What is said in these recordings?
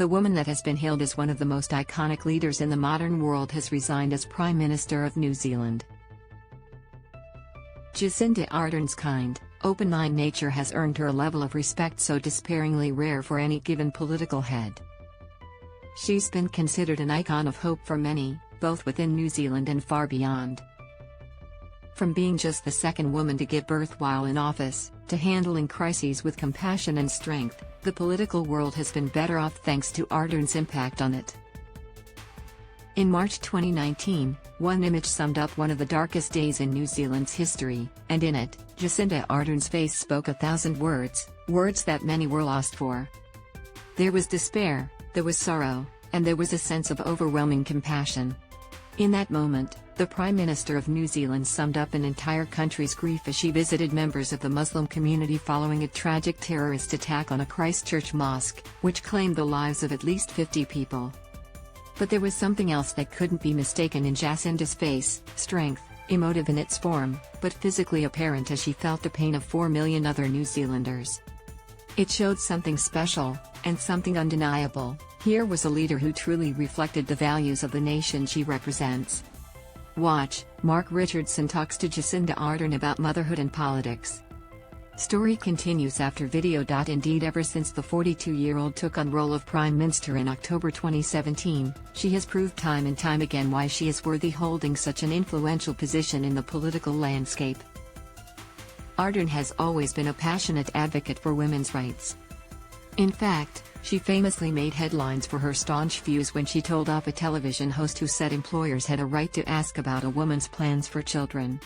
The woman that has been hailed as one of the most iconic leaders in the modern world has resigned as Prime Minister of New Zealand. Jacinda Ardern's kind, open-minded nature has earned her a level of respect so despairingly rare for any given political head. She's been considered an icon of hope for many, both within New Zealand and far beyond. From being just the second woman to give birth while in office, to handling crises with compassion and strength, the political world has been better off thanks to Ardern's impact on it. In March 2019, one image summed up one of the darkest days in New Zealand's history, and in it, Jacinda Ardern's face spoke 1,000 words, words that many were lost for. There was despair, there was sorrow, and there was a sense of overwhelming compassion. In that moment, the Prime Minister of New Zealand summed up an entire country's grief as she visited members of the Muslim community following a tragic terrorist attack on a Christchurch mosque, which claimed the lives of at least 50 people. But there was something else that couldn't be mistaken in Jacinda's face: strength, emotive in its form, but physically apparent as she felt the pain of 4 million other New Zealanders. It showed something special, and something undeniable. Here was a leader who truly reflected the values of the nation she represents. Watch, Mark Richardson talks to Jacinda Ardern about motherhood and politics. Story continues after video. Indeed, ever since the 42-year-old took on role of Prime Minister in October 2017, she has proved time and time again why she is worthy holding such an influential position in the political landscape. Ardern has always been a passionate advocate for women's rights. In fact, she famously made headlines for her staunch views when she told off a television host who said employers had a right to ask about a woman's plans for children.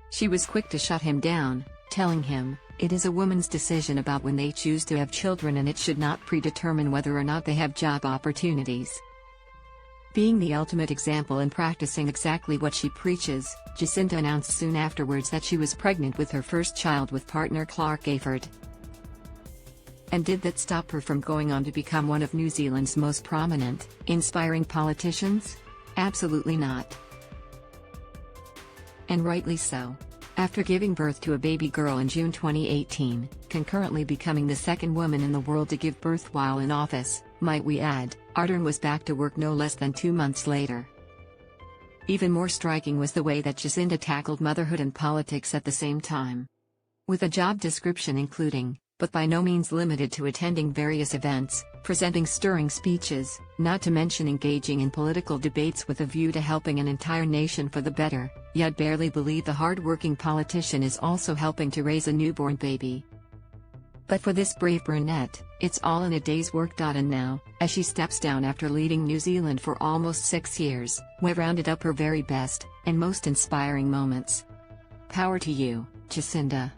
She was quick to shut him down, telling him, "It is a woman's decision about when they choose to have children, and it should not predetermine whether or not they have job opportunities." Being the ultimate example and practicing exactly what she preaches, Jacinda announced soon afterwards that she was pregnant with her first child with partner Clark Ayford. And did that stop her from going on to become one of New Zealand's most prominent, inspiring politicians? Absolutely not. And rightly so. After giving birth to a baby girl in June 2018, concurrently becoming the second woman in the world to give birth while in office, might we add, Ardern was back to work no less than 2 months later. Even more striking was the way that Jacinda tackled motherhood and politics at the same time. With a job description including, but by no means limited to, attending various events, presenting stirring speeches, not to mention engaging in political debates with a view to helping an entire nation for the better, you'd barely believe the hard-working politician is also helping to raise a newborn baby. But for this brave brunette, it's all in a day's work. And now, as she steps down after leading New Zealand for almost 6 years, we've rounded up her very best, and most inspiring moments. Power to you, Jacinda.